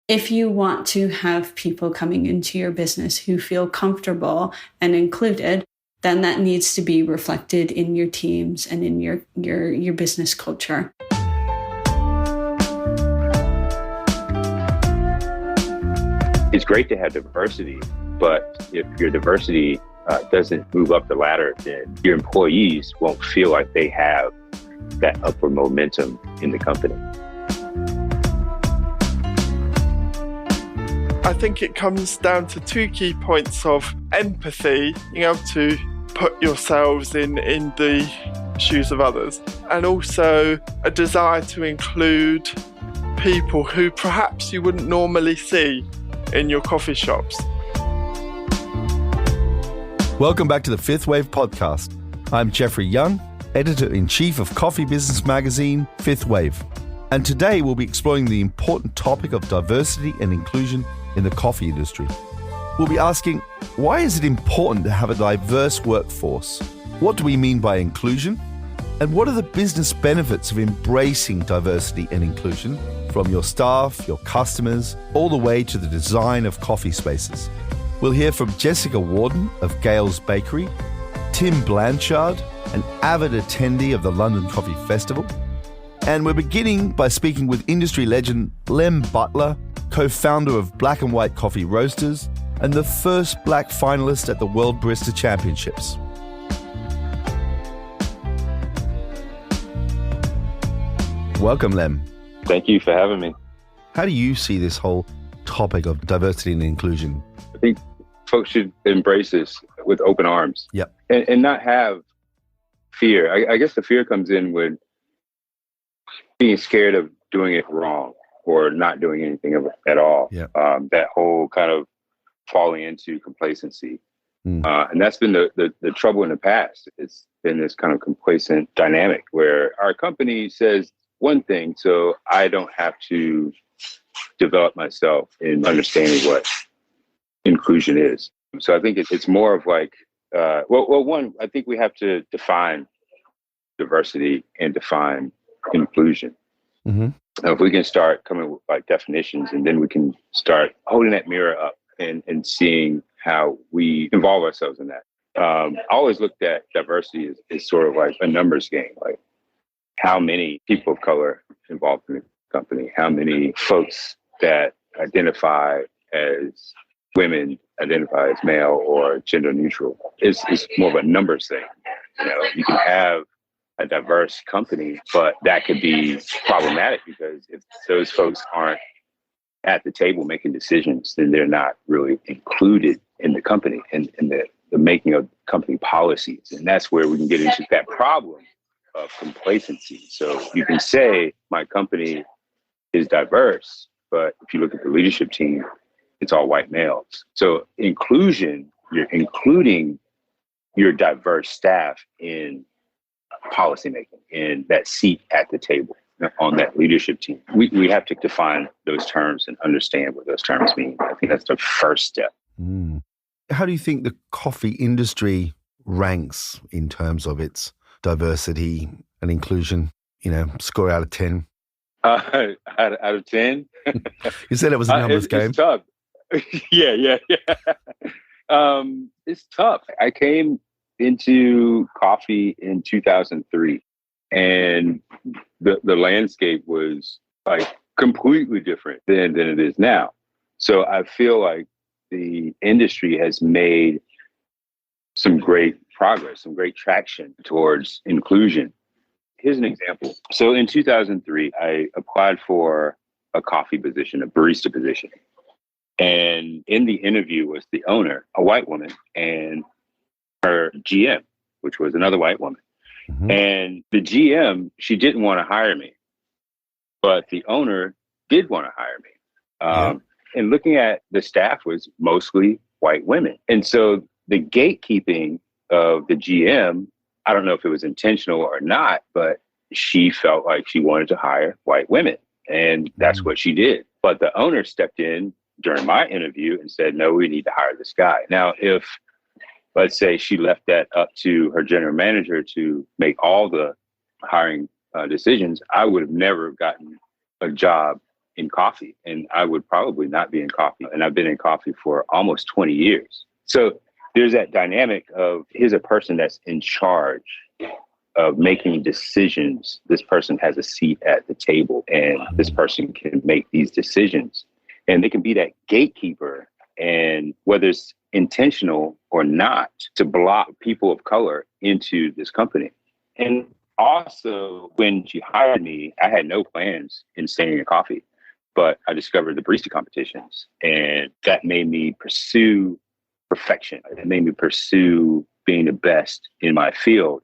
If you want to have people coming into your business who feel comfortable and included, then that needs to be reflected in your teams and in your business culture. It's great to have diversity, but if your diversity doesn't move up the ladder, then your employees won't feel like they have that upward momentum in the company. I think it comes down to two key points of empathy, being able to put yourselves in the shoes of others, and also a desire to include people who perhaps you wouldn't normally see in your coffee shops. Welcome back to the 5THWAVE podcast. I'm Jeffrey Young, Editor-in-Chief of coffee business magazine 5THWAVE. And today we'll be exploring the important topic of diversity and inclusion in the coffee industry. We'll be asking, why is it important to have a diverse workforce? What do we mean by inclusion? And what are the business benefits of embracing diversity and inclusion from your staff, your customers, all the way to the design of coffee spaces? We'll hear from Jessica Worden of GAIL'S Bakery, Tim Blanchard, an avid attendee of the London Coffee Festival. And we're beginning by speaking with industry legend Lem Butler, co-founder of Black and White Coffee Roasters and the first black finalist at the World Barista Championships. Welcome, Lem. Thank you for having me. How do you see this whole topic of diversity and inclusion? I think folks should embrace this with open arms. Yep. And not have fear. I guess the fear comes in with being scared of doing it wrong or not doing anything at all. Yep. That whole kind of falling into complacency. And that's been the trouble in the past. It's been this kind of complacent dynamic where our company says one thing, so I don't have to develop myself in understanding what inclusion is. So I think it's more of like, one, I think we have to define diversity and define inclusion. Mm-hmm. Now, if we can start coming with like definitions, and then we can start holding that mirror up and seeing how we involve ourselves in that. I always looked at diversity as sort of like a numbers game, like how many people of color involved in the company, how many folks that identify as women identify as male or gender neutral. It's more of a numbers thing. You can have a diverse company, but that could be problematic because if those folks aren't at the table making decisions, then they're not really included in the company and the making of company policies. And that's where we can get into that problem of complacency. So you can say my company is diverse, but if you look at the leadership team, it's all white males. So inclusion, you're including your diverse staff in policymaking, in that seat at the table on that leadership team. We have to define those terms and understand what those terms mean. I think that's the first step. How do you think the coffee industry ranks in terms of its diversity and inclusion? Score out of 10. Out of 10? You said it was a numbers game. It's tough. Yeah. It's tough. I came into coffee in 2003, and the landscape was like completely different than it is now. So I feel like the industry has made some great progress, some great traction towards inclusion. Here's an example. So in 2003, I applied for a coffee position, a barista position. And in the interview was the owner, a white woman, and her GM, which was another white woman. Mm-hmm. And the GM, she didn't want to hire me, but the owner did want to hire me. And looking at the staff was mostly white women. And so the gatekeeping of the GM, I don't know if it was intentional or not, but she felt like she wanted to hire white women. And that's what she did. But the owner stepped in during my interview and said, no, we need to hire this guy. Now, if, let's say, she left that up to her general manager to make all the hiring decisions, I would have never gotten a job in coffee, and I would probably not be in coffee. And I've been in coffee for almost 20 years. So there's that dynamic of, here's a person that's in charge of making decisions. This person has a seat at the table, and this person can make these decisions. And they can be that gatekeeper, and whether it's intentional or not, to block people of color into this company. And also, when she hired me, I had no plans in staying in coffee, but I discovered the barista competitions, and that made me pursue perfection. It made me pursue being the best in my field.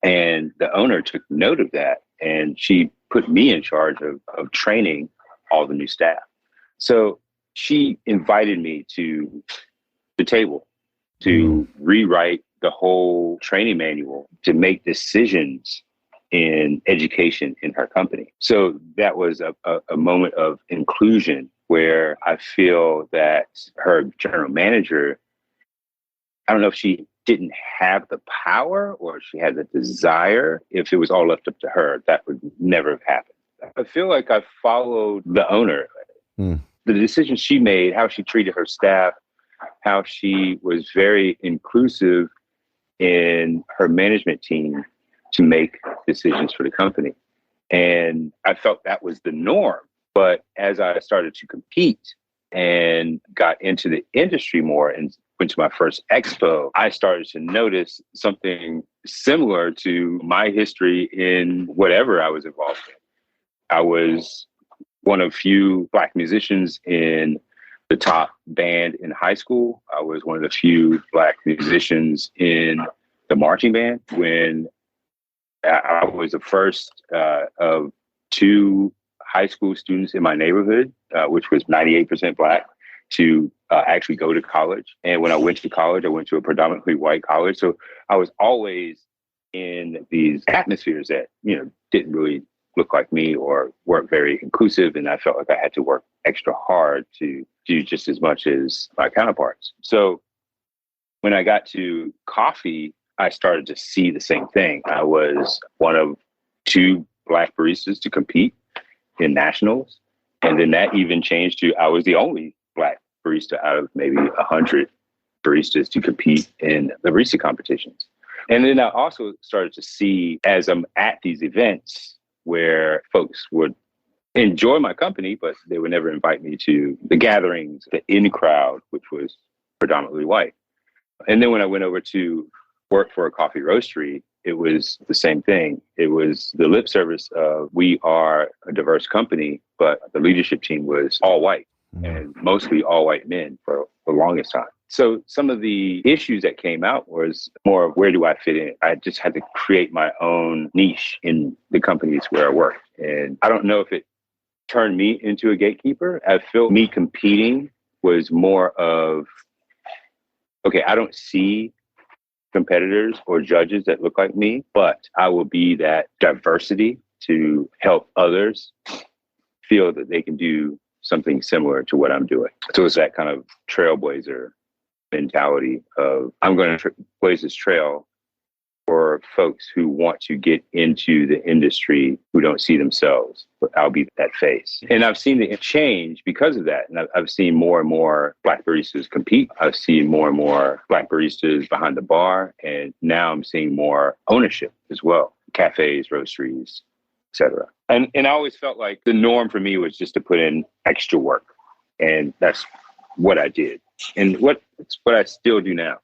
And the owner took note of that, and she put me in charge of training all the new staff. So she invited me to the table to rewrite the whole training manual to make decisions in education in her company. So that was a moment of inclusion where I feel that her general manager, I don't know if she didn't have the power or she had the desire. If it was all left up to her, that would never have happened. I feel like I followed the owner. The decisions she made, how she treated her staff, how she was very inclusive in her management team to make decisions for the company. And I felt that was the norm. But as I started to compete and got into the industry more and went to my first expo, I started to notice something similar to my history in whatever I was involved in. I was one of few Black musicians in the top band in high school. I was one of the few Black musicians in the marching band. When I was the first of two high school students in my neighborhood, which was 98% Black, to actually go to college. And when I went to college, I went to a predominantly white college. So I was always in these atmospheres that, didn't really look like me or weren't very inclusive. And I felt like I had to work extra hard to do just as much as my counterparts. So when I got to coffee, I started to see the same thing. I was one of two Black baristas to compete in nationals. And then that even changed to, I was the only Black barista out of maybe 100 baristas to compete in the barista competitions. And then I also started to see, as I'm at these events, where folks would enjoy my company, but they would never invite me to the gatherings, the in crowd, which was predominantly white. And then when I went over to work for a coffee roastery, it was the same thing. It was the lip service of, we are a diverse company, but the leadership team was all white and mostly all white men for the longest time. So some of the issues that came out was more of, where do I fit in? I just had to create my own niche in the companies where I worked. And I don't know if it turned me into a gatekeeper. I feel me competing was more of, okay, I don't see competitors or judges that look like me, but I will be that diversity to help others feel that they can do something similar to what I'm doing. So it's that kind of trailblazer mentality of, I'm going to blaze this trail for folks who want to get into the industry who don't see themselves, but I'll be that face. And I've seen the change because of that. And I've seen more and more Black baristas compete. I've seen more and more Black baristas behind the bar. And now I'm seeing more ownership as well. Cafes, roasteries, etc. And I always felt like the norm for me was just to put in extra work. And that's what I did. And it's what I still do now.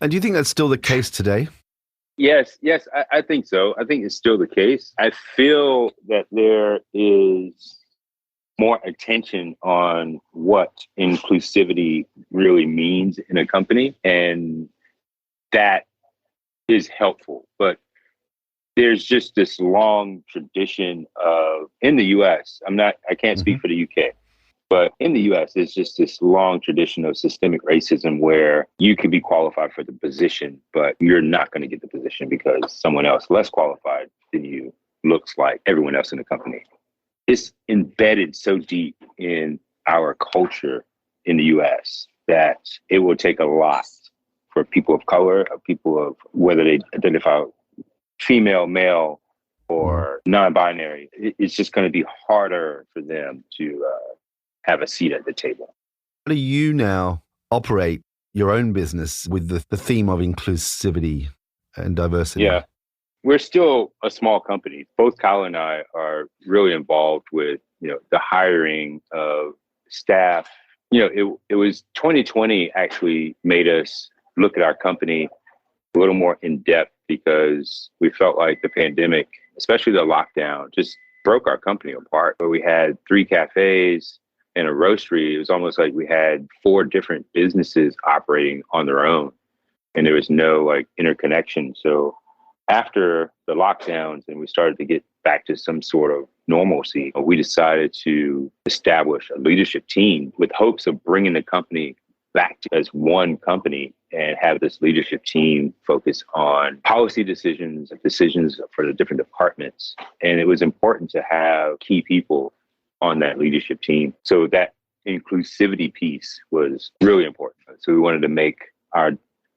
And do you think that's still the case today? Yes, I think so. I think it's still the case. I feel that there is more attention on what inclusivity really means in a company. And that is helpful. But there's just this long tradition of, in the US, I can't speak for the UK, but in the US, there's just this long tradition of systemic racism where you could be qualified for the position, but you're not going to get the position because someone else less qualified than you looks like everyone else in the company. It's embedded so deep in our culture in the US that it will take a lot for people of color, people of whether they identify female, male, or non-binary, it's just going to be harder for them to have a seat at the table. How do you now operate your own business with the theme of inclusivity and diversity? Yeah, we're still a small company. Both Kyle and I are really involved with, the hiring of staff. It was 2020 actually made us look at our company a little more in depth because we felt like the pandemic, especially the lockdown, just broke our company apart. But we had 3 cafes and a roastery. It was almost like we had 4 different businesses operating on their own, and there was no interconnection. So after the lockdowns and we started to get back to some sort of normalcy, we decided to establish a leadership team with hopes of bringing the company back as one company and have this leadership team focus on policy decisions for the different departments. And it was important to have key people on that leadership team. So that inclusivity piece was really important. So we wanted to make our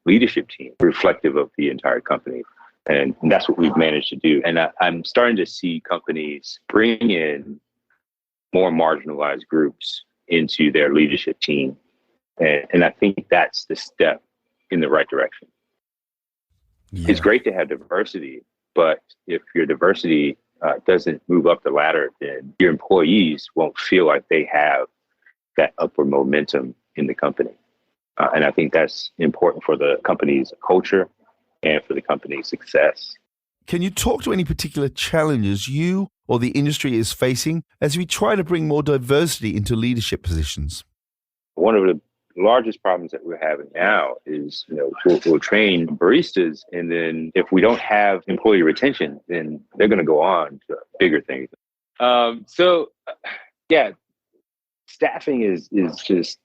leadership team reflective of the entire company. And that's what we've managed to do. And I'm starting to see companies bring in more marginalized groups into their leadership team. And I think that's the step in the right direction. Yeah. It's great to have diversity, but if your diversity doesn't move up the ladder, then your employees won't feel like they have that upward momentum in the company. And I think that's important for the company's culture and for the company's success. Can you talk to any particular challenges you or the industry is facing as we try to bring more diversity into leadership positions? One of the largest problems that we're having now is, we'll train baristas, and then if we don't have employee retention, then they're going to go on to bigger things. Staffing is just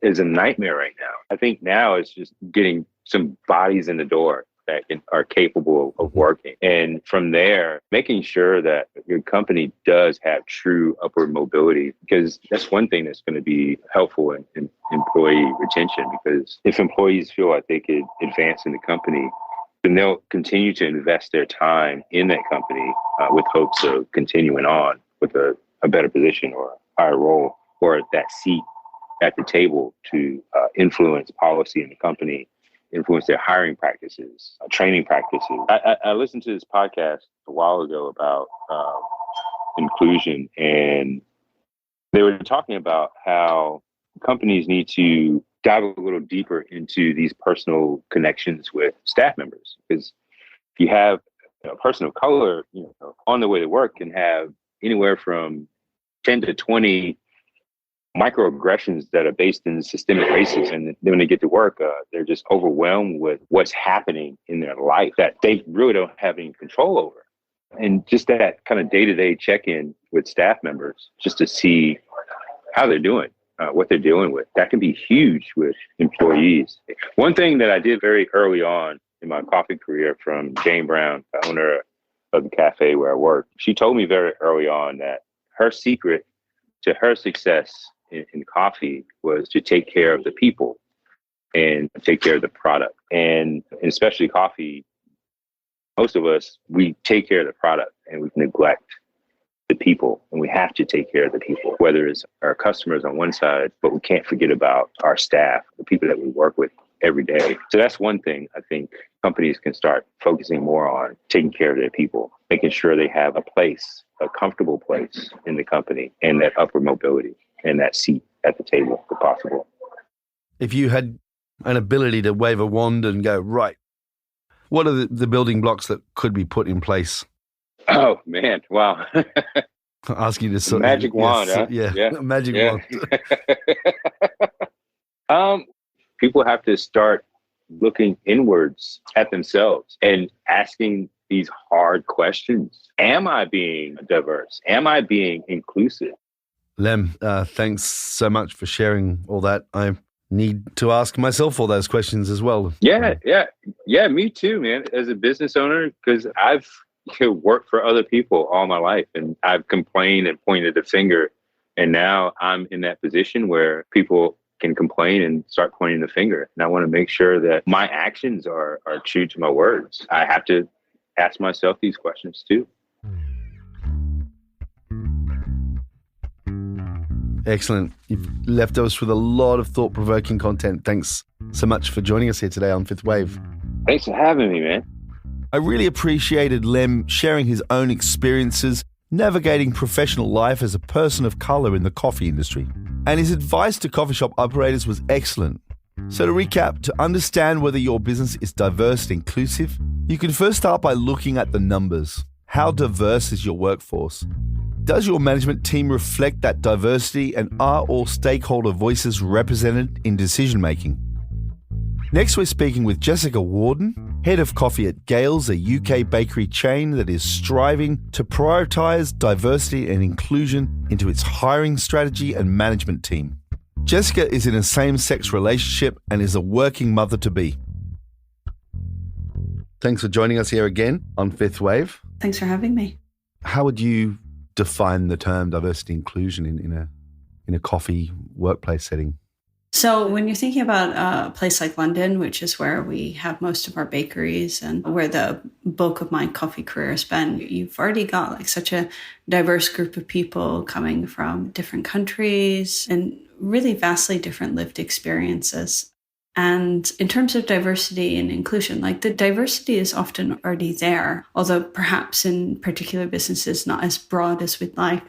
is a nightmare right now. I think now it's just getting some bodies in the door that are capable of working. And from there, making sure that your company does have true upward mobility, because that's one thing that's going to be helpful in employee retention. Because if employees feel like they could advance in the company, then they'll continue to invest their time in that company with hopes of continuing on with a better position or a higher role or that seat at the table to influence policy in the company, influence their hiring practices, training practices. I listened to this podcast a while ago about inclusion, and they were talking about how companies need to dive a little deeper into these personal connections with staff members. Because if you have a person of color, on the way to work can have anywhere from 10 to 20 microaggressions that are based in systemic racism. And then when they get to work, they're just overwhelmed with what's happening in their life that they really don't have any control over. And just that kind of day-to-day check-in with staff members, just to see how they're doing, what they're dealing with, that can be huge with employees. One thing that I did very early on in my coffee career from Jane Brown, the owner of the cafe where I worked, she told me very early on that her secret to her success in coffee was to take care of the people and take care of the product. And especially coffee, most of us, we take care of the product and we neglect the people. And we have to take care of the people, whether it's our customers on one side, but we can't forget about our staff, the people that we work with every day. So that's one thing I think companies can start focusing more on, taking care of their people, making sure they have a place, a comfortable place in the company, and that upward mobility and that seat at the table if possible. If you had an ability to wave a wand and go, right, what are the building blocks that could be put in place? Oh, man. Wow. Ask you to sort magic wand, huh? Yeah. Magic wand. People have to start looking inwards at themselves and asking these hard questions. Am I being diverse? Am I being inclusive? Lem, thanks so much for sharing all that. I need to ask myself all those questions as well. Yeah, me too, man. As a business owner, because I've worked for other people all my life, and I've complained and pointed the finger, and now I'm in that position where people can complain and start pointing the finger. And I want to make sure that my actions are true to my words. I have to ask myself these questions too. Excellent. You've left us with a lot of thought-provoking content. Thanks so much for joining us here today on Fifth Wave. Thanks for having me, man. I really appreciated Lem sharing his own experiences navigating professional life as a person of color in the coffee industry. And his advice to coffee shop operators was excellent. So to recap, to understand whether your business is diverse and inclusive, you can first start by looking at the numbers. How diverse is your workforce? Does your management team reflect that diversity, and are all stakeholder voices represented in decision making? Next, we're speaking with Jessica Worden, head of coffee at GAIL'S, a UK bakery chain that is striving to prioritise diversity and inclusion into its hiring strategy and management team. Jessica is in a same-sex relationship and is a working mother-to-be. Thanks for joining us here again on Fifth Wave. Thanks for having me. How would you define the term diversity inclusion in a coffee workplace setting? So when you're thinking about a place like London, which is where we have most of our bakeries and where the bulk of my coffee career has been, you've already got like such a diverse group of people coming from different countries and really vastly different lived experiences. And in terms of diversity and inclusion, like the diversity is often already there, although perhaps in particular businesses not as broad as we'd like.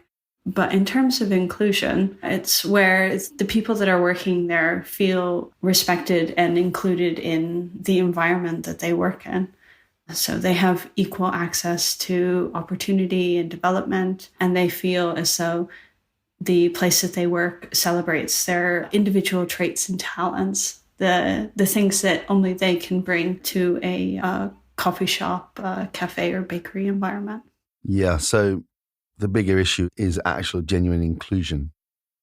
But in terms of inclusion, it's where the people that are working there feel respected and included in the environment that they work in. So they have equal access to opportunity and development, and they feel as though the place that they work celebrates their individual traits and talents, the things that only they can bring to a coffee shop, cafe, or bakery environment. Yeah, so the bigger issue is actual genuine inclusion.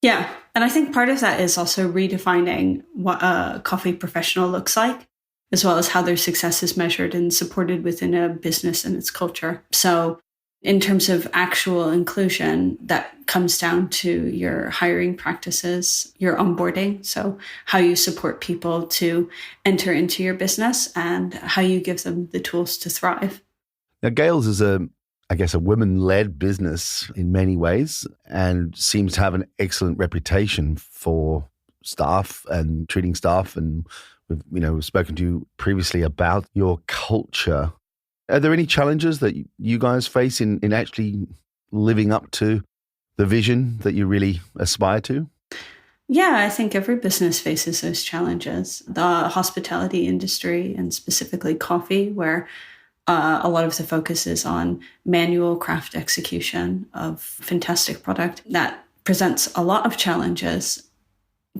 Yeah. And I think part of that is also redefining what a coffee professional looks like, as well as how their success is measured and supported within a business and its culture. So in terms of actual inclusion, that comes down to your hiring practices, your onboarding. So how you support people to enter into your business and how you give them the tools to thrive. Now, GAIL'S is a women-led business in many ways and seems to have an excellent reputation for staff and treating staff. And we've spoken to you previously about your culture. Are there any challenges that you guys face in actually living up to the vision that you really aspire to? Yeah, I think every business faces those challenges. The hospitality industry, and specifically coffee, where a lot of the focus is on manual craft execution of fantastic product. That presents a lot of challenges.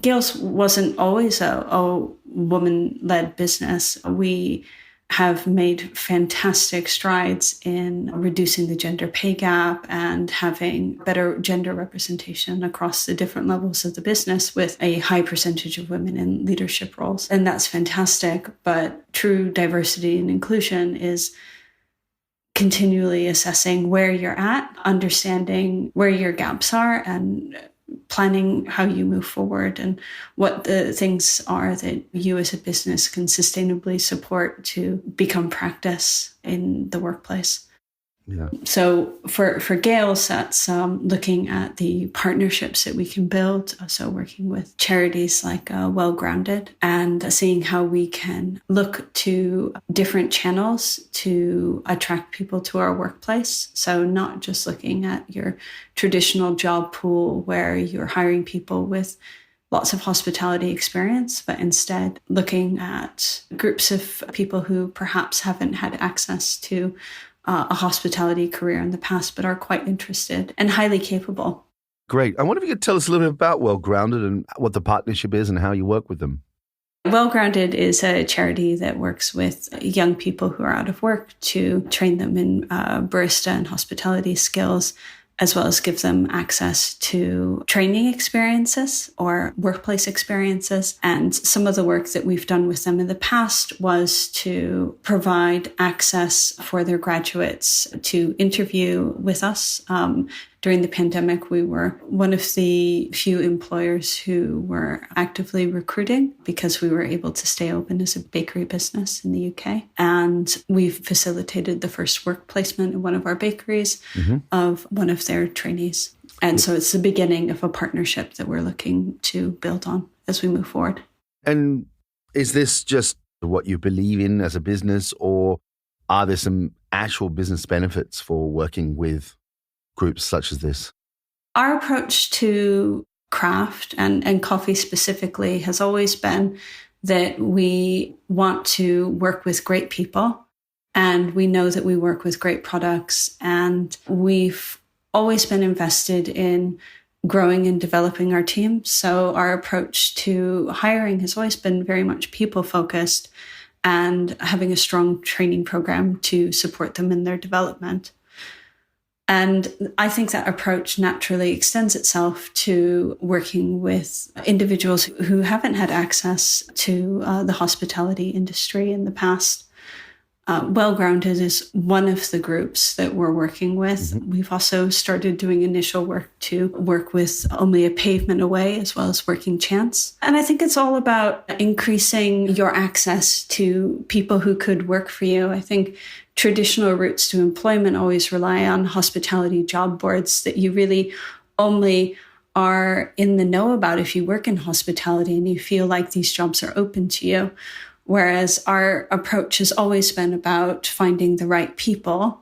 GAIL'S wasn't always a woman-led business. We have made fantastic strides in reducing the gender pay gap and having better gender representation across the different levels of the business with a high percentage of women in leadership roles. And that's fantastic. But true diversity and inclusion is continually assessing where you're at, understanding where your gaps are, and planning how you move forward and what the things are that you as a business can sustainably support to become practice in the workplace. Yeah. So for GAIL'S, that's looking at the partnerships that we can build. So working with charities like Well Grounded and seeing how we can look to different channels to attract people to our workplace. So not just looking at your traditional job pool where you're hiring people with lots of hospitality experience, but instead looking at groups of people who perhaps haven't had access to a hospitality career in the past, but are quite interested and highly capable. Great. I wonder if you could tell us a little bit about Well Grounded and what the partnership is and how you work with them. Well Grounded is a charity that works with young people who are out of work to train them in barista and hospitality skills, as well as give them access to training experiences or workplace experiences. And some of the work that we've done with them in the past was to provide access for their graduates to interview with us during the pandemic, we were one of the few employers who were actively recruiting because we were able to stay open as a bakery business in the UK. And we've facilitated the first work placement in one of our bakeries of one of their trainees. And so it's the beginning of a partnership that we're looking to build on as we move forward. And is this just what you believe in as a business, or are there some actual business benefits for working with groups such as this? Our approach to craft and coffee specifically has always been that we want to work with great people, and we know that we work with great products, and we've always been invested in growing and developing our team. So our approach to hiring has always been very much people focused and having a strong training program to support them in their development. And I think that approach naturally extends itself to working with individuals who haven't had access to the hospitality industry in the past. Well-Grounded is one of the groups that we're working with. We've also started doing initial work to work with Only a Pavement Away, as well as Working Chance. And I think it's all about increasing your access to people who could work for you. I think traditional routes to employment always rely on hospitality job boards that you really only are in the know about if you work in hospitality and you feel like these jobs are open to you. Whereas our approach has always been about finding the right people.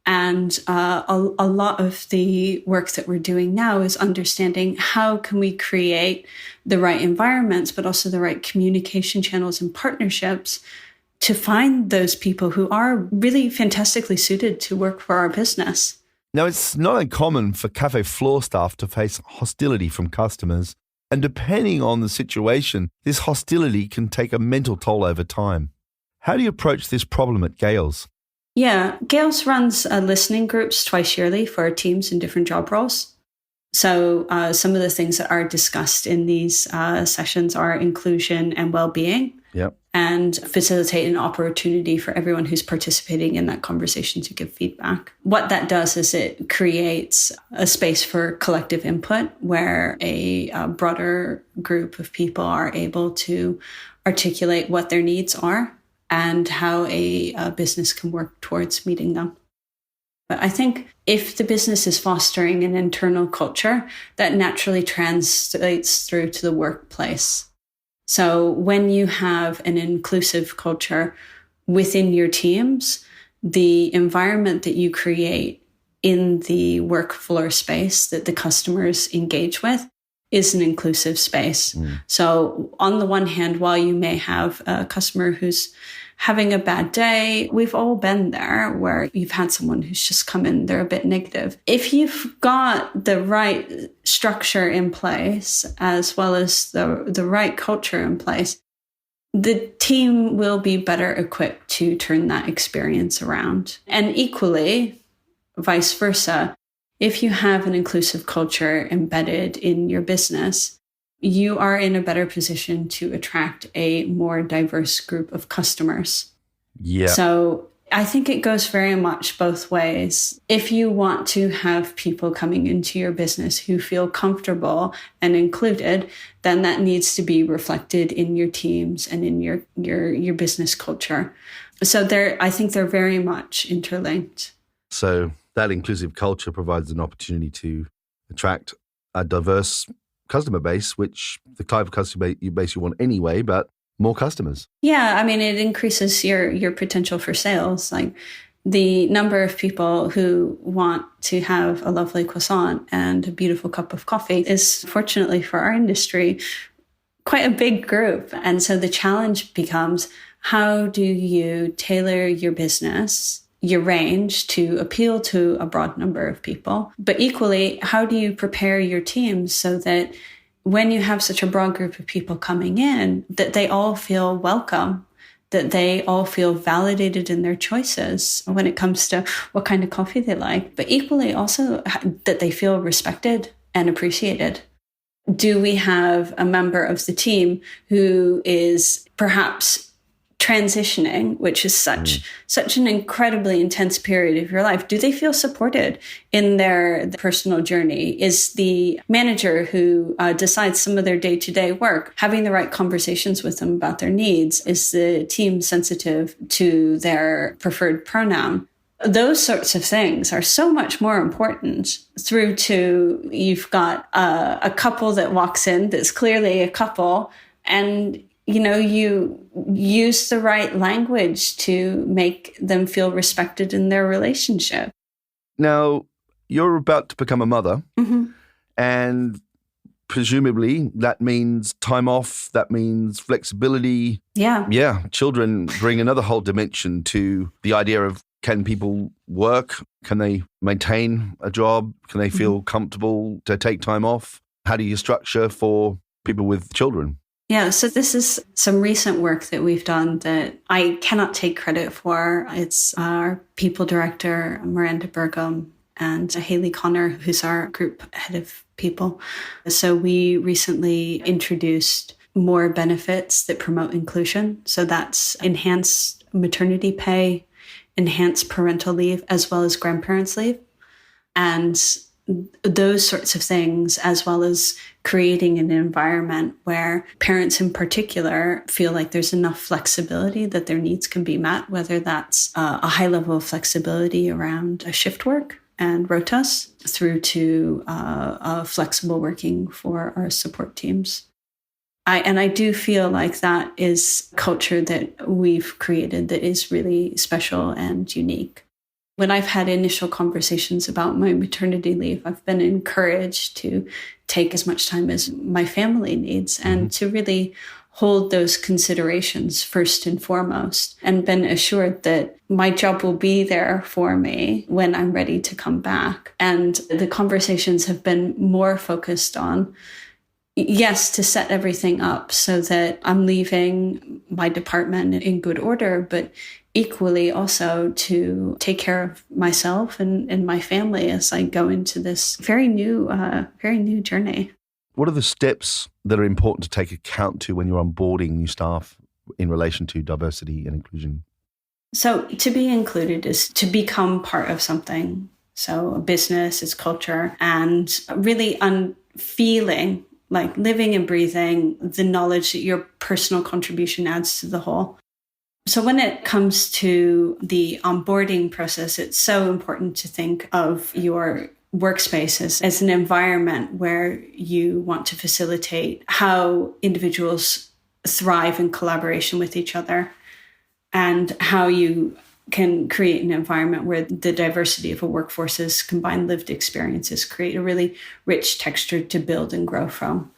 And a lot of the work that we're doing now is understanding how can we create the right environments, but also the right communication channels and partnerships to find those people who are really fantastically suited to work for our business. Now, it's not uncommon for cafe floor staff to face hostility from customers. And depending on the situation, this hostility can take a mental toll over time. How do you approach this problem at GAIL'S? Yeah, GAIL'S runs listening groups twice yearly for our teams in different job roles. So some of the things that are discussed in these sessions are inclusion and well-being. Yep. And facilitate an opportunity for everyone who's participating in that conversation to give feedback. What that does is it creates a space for collective input where a broader group of people are able to articulate what their needs are and how a business can work towards meeting them. But I think if the business is fostering an internal culture, that naturally translates through to the workplace. So when you have an inclusive culture within your teams, the environment that you create in the work floor space that the customers engage with is an inclusive space. So on the one hand, while you may have a customer who's having a bad day, we've all been there where you've had someone who's just come in, they're a bit negative. If you've got the right structure in place, as well as the right culture in place, the team will be better equipped to turn that experience around. And equally, vice versa, if you have an inclusive culture embedded in your business, you are in a better position to attract a more diverse group of customers. Yeah. So I think it goes very much both ways. If you want to have people coming into your business who feel comfortable and included, then that needs to be reflected in your teams and in your business culture. So I think they're very much interlinked. So that inclusive culture provides an opportunity to attract a diverse customer base, which the type of customer base you want anyway, but more customers. Yeah, I mean, it increases your potential for sales. Like the number of people who want to have a lovely croissant and a beautiful cup of coffee is, fortunately for our industry, quite a big group. And so the challenge becomes, how do you tailor your business, your range, to appeal to a broad number of people? But equally, how do you prepare your teams so that when you have such a broad group of people coming in, that they all feel welcome, that they all feel validated in their choices when it comes to what kind of coffee they like, but equally also that they feel respected and appreciated? Do we have a member of the team who is perhaps transitioning, which is such an incredibly intense period of your life, do they feel supported in their personal journey? Is the manager who decides some of their day-to-day work having the right conversations with them about their needs? Is the team sensitive to their preferred pronoun? Those sorts of things are so much more important, through to you've got a couple that walks in that's clearly a couple, and you use the right language to make them feel respected in their relationship. Now, you're about to become a mother, Mm-hmm. and presumably that means time off, that means flexibility. Yeah. Yeah, children bring another whole dimension to the idea of, can people work? Can they maintain a job? Can they feel comfortable to take time off? How do you structure for people with children? Yeah, so this is some recent work that we've done that I cannot take credit for. It's our people director, Miranda Burgum, and Haley Connor, who's our group head of people. So we recently introduced more benefits that promote inclusion. So that's enhanced maternity pay, enhanced parental leave, as well as grandparents' leave. And those sorts of things, as well as creating an environment where parents in particular feel like there's enough flexibility that their needs can be met, whether that's a high level of flexibility around shift work and rotas, through to flexible working for our support teams. I do feel like that is culture that we've created that is really special and unique. When I've had initial conversations about my maternity leave, I've been encouraged to take as much time as my family needs and to really hold those considerations first and foremost, and been assured that my job will be there for me when I'm ready to come back. And the conversations have been more focused on, yes, to set everything up so that I'm leaving my department in good order, but equally also to take care of myself and my family as I go into this very new journey. What are the steps that are important to take account to when you're onboarding new staff in relation to diversity and inclusion? So to be included is to become part of something. So a business, its culture, and really feeling like living and breathing the knowledge that your personal contribution adds to the whole. So when it comes to the onboarding process, it's so important to think of your workspaces as an environment where you want to facilitate how individuals thrive in collaboration with each other, and how you can create an environment where the diversity of a workforce's combined lived experiences create a really rich texture to build and grow from.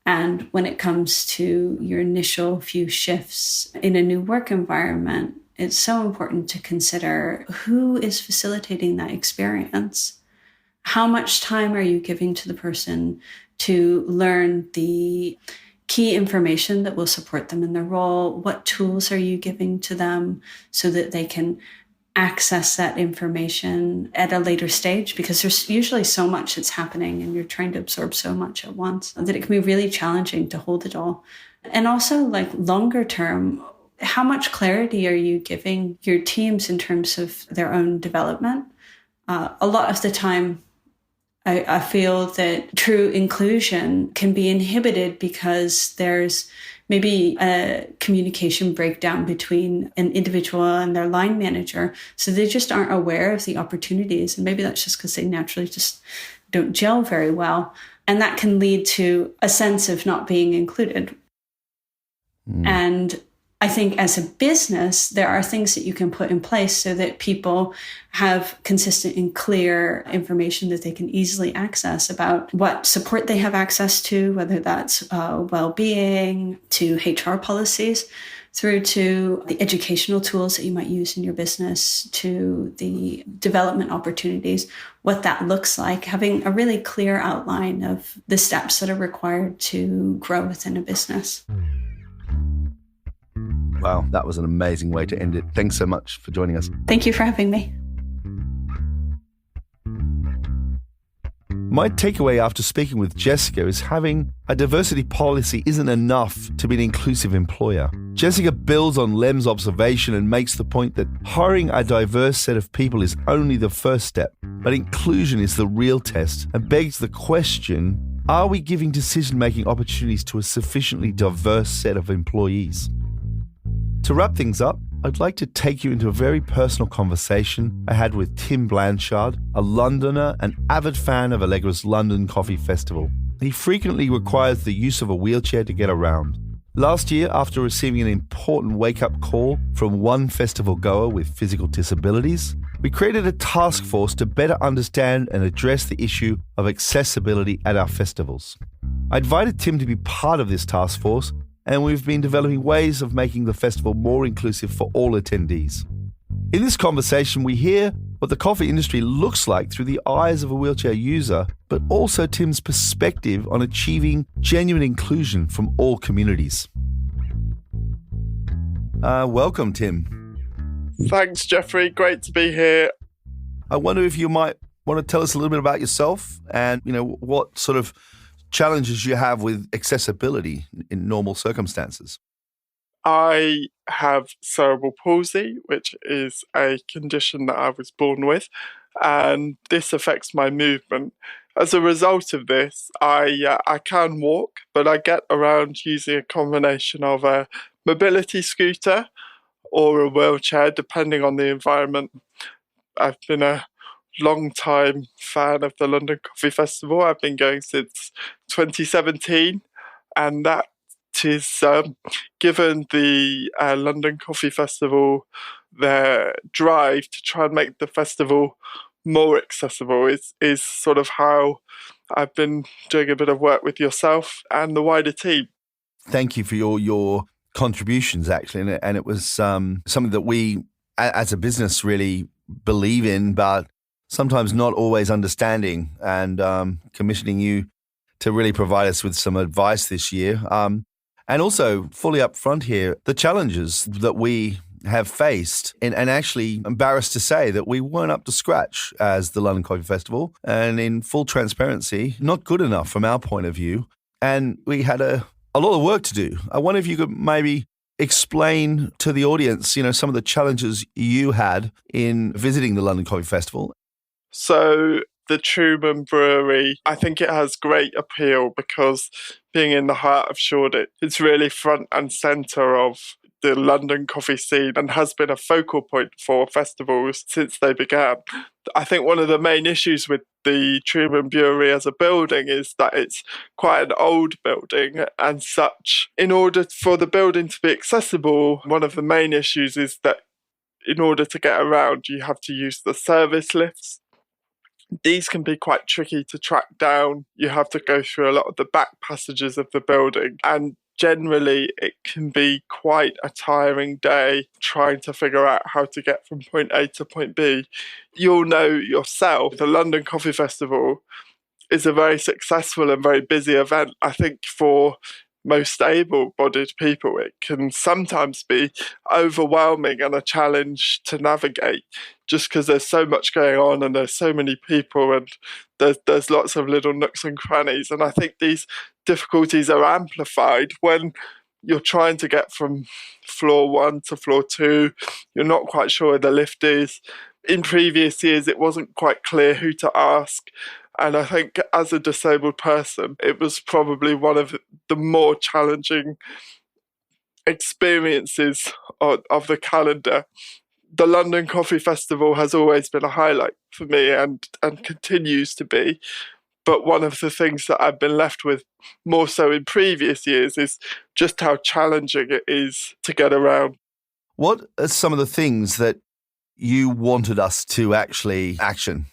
And when it comes to your initial few shifts in a new work environment, it's so important to consider who is facilitating that experience. How much time are you giving to the person to learn the key information that will support them in their role? What tools are you giving to them so that they can access that information at a later stage? Because there's usually so much that's happening and you're trying to absorb so much at once that it can be really challenging to hold it all. And also, like, longer term, how much clarity are you giving your teams in terms of their own development? A lot of the time, I feel that true inclusion can be inhibited because there's maybe a communication breakdown between an individual and their line manager. So they just aren't aware of the opportunities. And maybe that's just because they naturally just don't gel very well. And that can lead to a sense of not being included. And I think as a business, there are things that you can put in place so that people have consistent and clear information that they can easily access about what support they have access to, whether that's well-being, to HR policies, through to the educational tools that you might use in your business, to the development opportunities, what that looks like, having a really clear outline of the steps that are required to grow within a business. Wow, that was an amazing way to end it. Thanks so much for joining us. Thank you for having me. My takeaway after speaking with Jessica is having a diversity policy isn't enough to be an inclusive employer. Jessica builds on Lem's observation and makes the point that hiring a diverse set of people is only the first step, but inclusion is the real test and begs the question, are we giving decision-making opportunities to a sufficiently diverse set of employees? To wrap things up, I'd like to take you into a very personal conversation I had with Tim Blanchard, a Londoner and avid fan of Allegra's London Coffee Festival. He frequently requires the use of a wheelchair to get around. Last year, after receiving an important wake-up call from one festival goer with physical disabilities, we created a task force to better understand and address the issue of accessibility at our festivals. I invited Tim to be part of this task force, and we've been developing ways of making the festival more inclusive for all attendees. In this conversation, we hear what the coffee industry looks like through the eyes of a wheelchair user, but also Tim's perspective on achieving genuine inclusion from all communities. Welcome, Tim. Thanks, Jeffrey. Great to be here. I wonder if you might want to tell us a little bit about yourself and, what sort of challenges you have with accessibility in normal circumstances. I have cerebral palsy, which is a condition that I was born with, and this affects my movement. As a result of this, I can walk, but I get around using a combination of a mobility scooter or a wheelchair, depending on the environment. I've been a long-time fan of the London Coffee Festival. I've been going since 2017, and that is given the London Coffee Festival their drive to try and make the festival more accessible is sort of how I've been doing a bit of work with yourself and the wider team. Thank you for your contributions, actually, and it was something that we as a business really believe in, but sometimes not always understanding, and commissioning you to really provide us with some advice this year. And also, fully upfront here, the challenges that we have faced, and actually embarrassed to say that we weren't up to scratch as the London Coffee Festival, and in full transparency, not good enough from our point of view. And we had a lot of work to do. I wonder if you could maybe explain to the audience, some of the challenges you had in visiting the London Coffee Festival. So the Truman Brewery, I think it has great appeal because being in the heart of Shoreditch, it's really front and centre of the London coffee scene and has been a focal point for festivals since they began. I think one of the main issues with the Truman Brewery as a building is that it's quite an old building, and such. In order for the building to be accessible, one of the main issues is that in order to get around, you have to use the service lifts. These can be quite tricky to track down. You have to go through a lot of the back passages of the building, and generally it can be quite a tiring day trying to figure out how to get from point A to point B. You'll know yourself, the London Coffee Festival is a very successful and very busy event. I think for most able-bodied people, it can sometimes be overwhelming and a challenge to navigate just because there's so much going on and there's so many people and there's lots of little nooks and crannies. And I think these difficulties are amplified when you're trying to get from floor 1 to floor 2. You're not quite sure where the lift is. In previous years, it wasn't quite clear who to ask. And I think as a disabled person, it was probably one of the more challenging experiences of the calendar. The London Coffee Festival has always been a highlight for me and continues to be. But one of the things that I've been left with more so in previous years is just how challenging it is to get around. What are some of the things that you wanted us to actually action?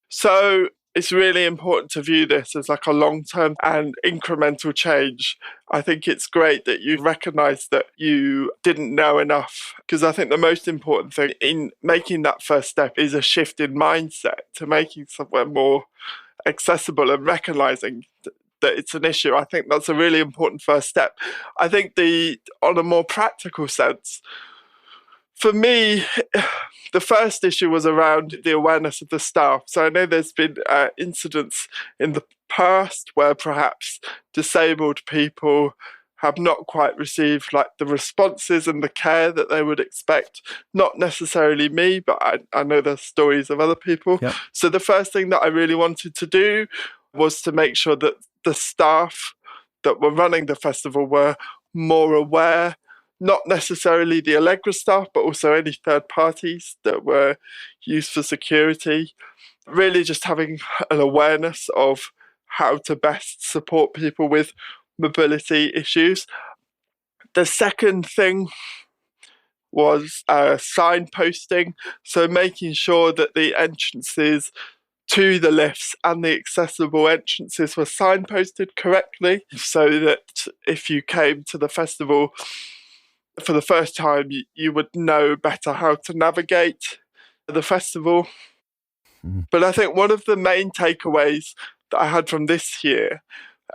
So it's really important to view this as like a long-term and incremental change. I think it's great that you recognise that you didn't know enough, because I think the most important thing in making that first step is a shift in mindset to making somewhere more accessible and recognising that it's an issue. I think that's a really important first step. I think on a more practical sense, For me, the first issue was around the awareness of the staff. So I know there's been incidents in the past where perhaps disabled people have not quite received like the responses and the care that they would expect. Not necessarily me, but I know there's stories of other people. Yep. So the first thing that I really wanted to do was to make sure that the staff that were running the festival were more aware, not necessarily the Allegra staff, but also any third parties that were used for security. Really just having an awareness of how to best support people with mobility issues. The second thing was signposting, so making sure that the entrances to the lifts and the accessible entrances were signposted correctly, so that if you came to the festival for the first time, you would know better how to navigate the festival. But I think one of the main takeaways that I had from this year,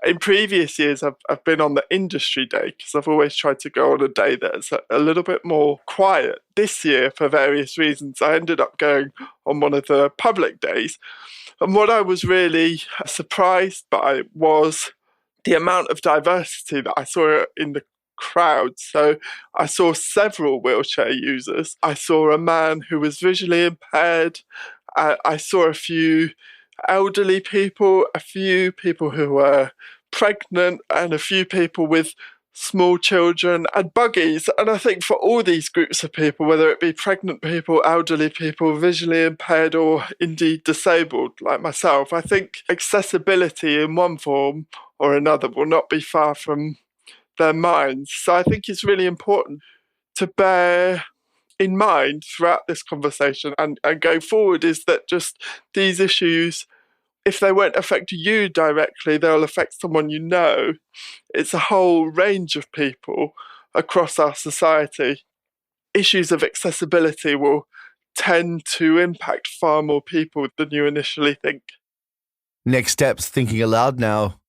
in previous years, I've been on the industry day because I've always tried to go on a day that's a little bit more quiet. This year, for various reasons, I ended up going on one of the public days. And what I was really surprised by was the amount of diversity that I saw in the crowd. So I saw several wheelchair users. I saw a man who was visually impaired. I saw a few elderly people, a few people who were pregnant, and a few people with small children and buggies. And I think for all these groups of people, whether it be pregnant people, elderly people, visually impaired, or indeed disabled like myself, I think accessibility in one form or another will not be far from their minds. So I think it's really important to bear in mind throughout this conversation and go forward is that just these issues, if they won't affect you directly, they'll affect someone you know. It's a whole range of people across our society. Issues of accessibility will tend to impact far more people than you initially think. Next steps, thinking aloud now,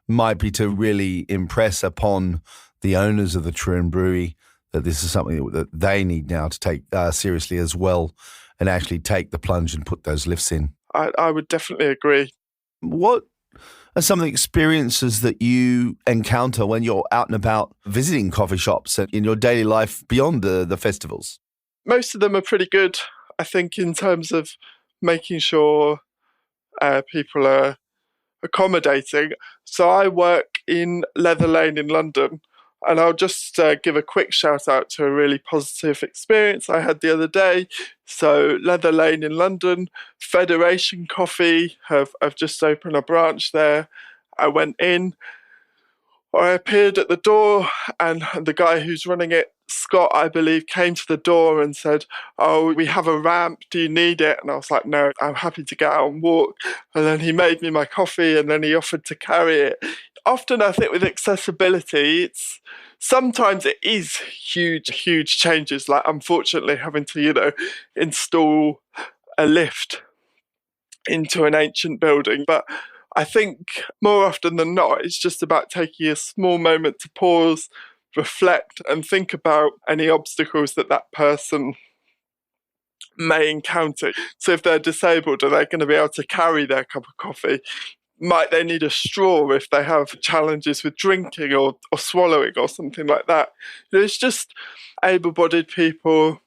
might be to really impress upon the owners of the Troon Brewery that this is something that they need now to take seriously as well and actually take the plunge and put those lifts in. I would definitely agree. What are some of the experiences that you encounter when you're out and about visiting coffee shops and in your daily life beyond the festivals? Most of them are pretty good, I think, in terms of making sure people are accommodating. So I work in Leather Lane in London, and I'll just give a quick shout out to a really positive experience I had the other day. So Leather Lane in London, Federation Coffee have just opened a branch there. I went in, I appeared at the door, and the guy who's running it, Scott, I believe, came to the door and said, "Oh, we have a ramp, do you need it?" And I was like, "No, I'm happy to get out and walk." And then he made me my coffee, and then he offered to carry it. Often I think with accessibility, sometimes it is huge changes, like unfortunately having to, install a lift into an ancient building. But I think more often than not, it's just about taking a small moment to pause, reflect, and think about any obstacles that person may encounter. So if they're disabled, are they going to be able to carry their cup of coffee? Might they need a straw if they have challenges with drinking or swallowing or something like that? It's just able-bodied people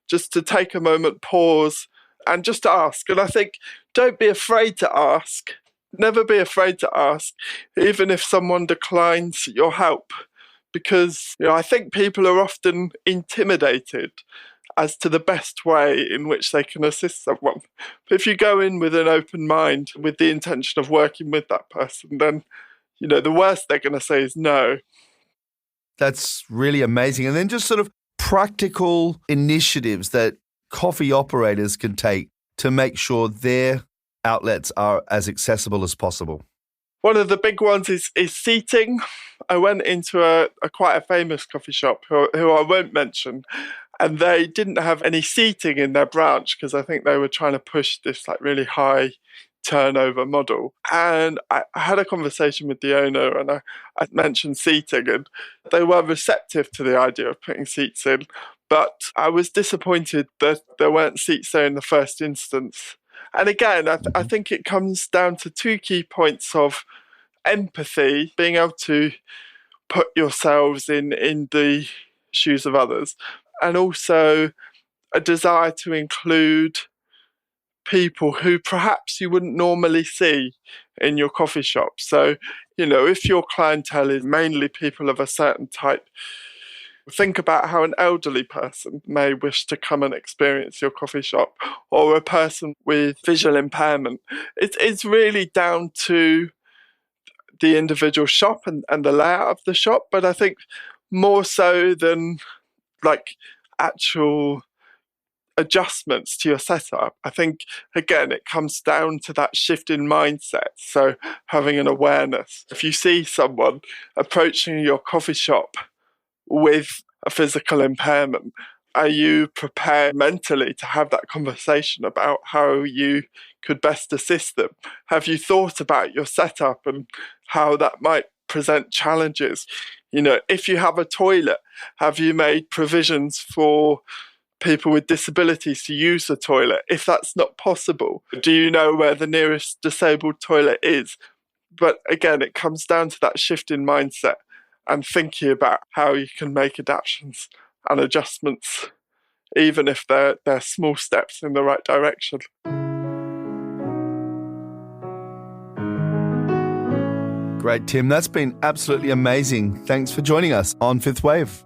just to take a moment, pause, and just ask. And I think don't be afraid to ask. Never be afraid to ask, even if someone declines your help. Because I think people are often intimidated as to the best way in which they can assist someone. But if you go in with an open mind, with the intention of working with that person, then, the worst they're going to say is no. That's really amazing. And then just sort of practical initiatives that coffee operators can take to make sure their outlets are as accessible as possible. One of the big ones is seating. I went into a quite a famous coffee shop who I won't mention, and they didn't have any seating in their branch because I think they were trying to push this really high turnover model. And I had a conversation with the owner, and I mentioned seating, and they were receptive to the idea of putting seats in. but I was disappointed that there weren't seats there in the first instance. And again, I think it comes down to two key points of empathy, being able to put yourselves in the shoes of others, and also a desire to include people who perhaps you wouldn't normally see in your coffee shop. So, if your clientele is mainly people of a certain type, think about how an elderly person may wish to come and experience your coffee shop, or a person with visual impairment. It's really down to the individual shop and the layout of the shop, but I think more so than actual adjustments to your setup, I think, again, it comes down to that shift in mindset. So having an awareness. If you see someone approaching your coffee shop with a physical impairment, are you prepared mentally to have that conversation about how you could best assist them? Have you thought about your setup and how that might present challenges? If you have a toilet, have you made provisions for people with disabilities to use the toilet? If that's not possible, do you know where the nearest disabled toilet is? But again, it comes down to that shift in mindset and thinking about how you can make adaptations and adjustments, even if they're small steps in the right direction. Great, Tim. That's been absolutely amazing. Thanks for joining us on Fifth Wave.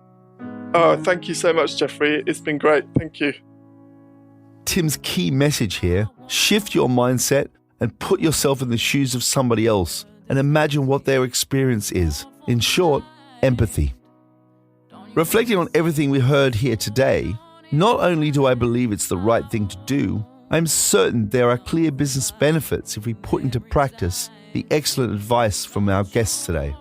Oh, thank you so much, Jeffrey. It's been great. Thank you. Tim's key message here: shift your mindset and put yourself in the shoes of somebody else and imagine what their experience is. In short, empathy. Reflecting on everything we heard here today, not only do I believe it's the right thing to do, I'm certain there are clear business benefits if we put into practice the excellent advice from our guests today.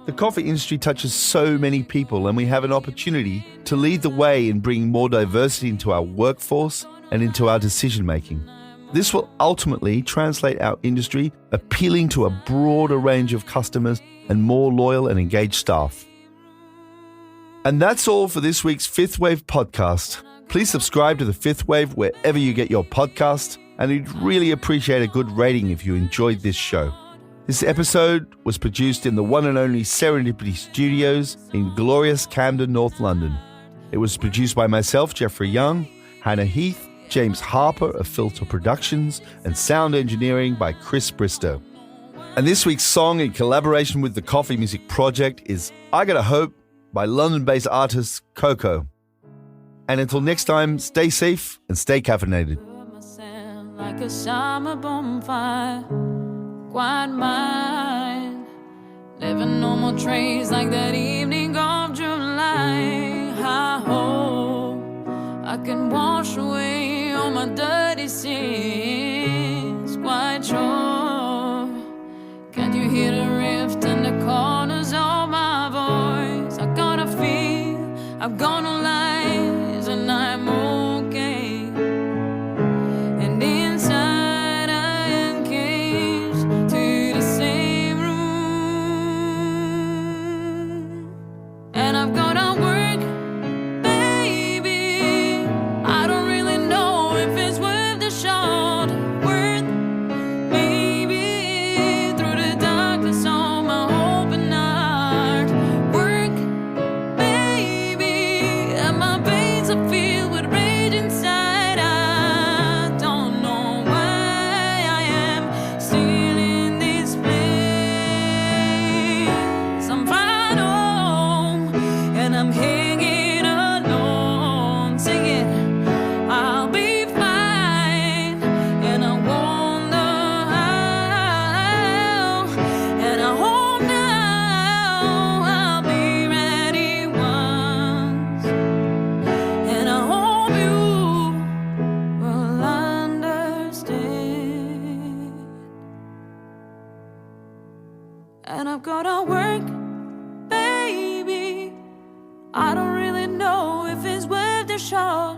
The coffee industry touches so many people, and we have an opportunity to lead the way in bringing more diversity into our workforce and into our decision-making. This will ultimately translate our industry, appealing to a broader range of customers and more loyal and engaged staff. And that's all for this week's Fifth Wave podcast. Please subscribe to the Fifth Wave wherever you get your podcasts, and we'd really appreciate a good rating if you enjoyed this show. This episode was produced in the one and only Serendipity Studios in glorious Camden, North London. It was produced by myself, Jeffrey Young, Hannah Heath, James Harper of Filter Productions, and sound engineering by Chris Bristow. And this week's song in collaboration with the Coffee Music Project is I Gotta Hope by London-based artist Coco. And until next time, stay safe and stay caffeinated. Like a summer bonfire, quiet mind, leaving no more trace like that evening of July. I hope I can wash away all my dirty sins, quite sure. Can you hear the rift in the corners of my voice? I gotta feel, I'm gonna lies, and I'm okay. And inside I am caged to the same room. And I've gotta work, baby. I don't really know if it's worth the shot. Worth, maybe, through the darkness of my open heart. Work, baby, and my veins are filled with rage inside. I don't know why I am still in this place. I'm fine home, and I'm hanging alone, singing I'll be fine, and I wonder how, and I hope now I'll be ready once, and I hope you will understand. And I've gotta work, baby. I don't really know if it's worth the shot.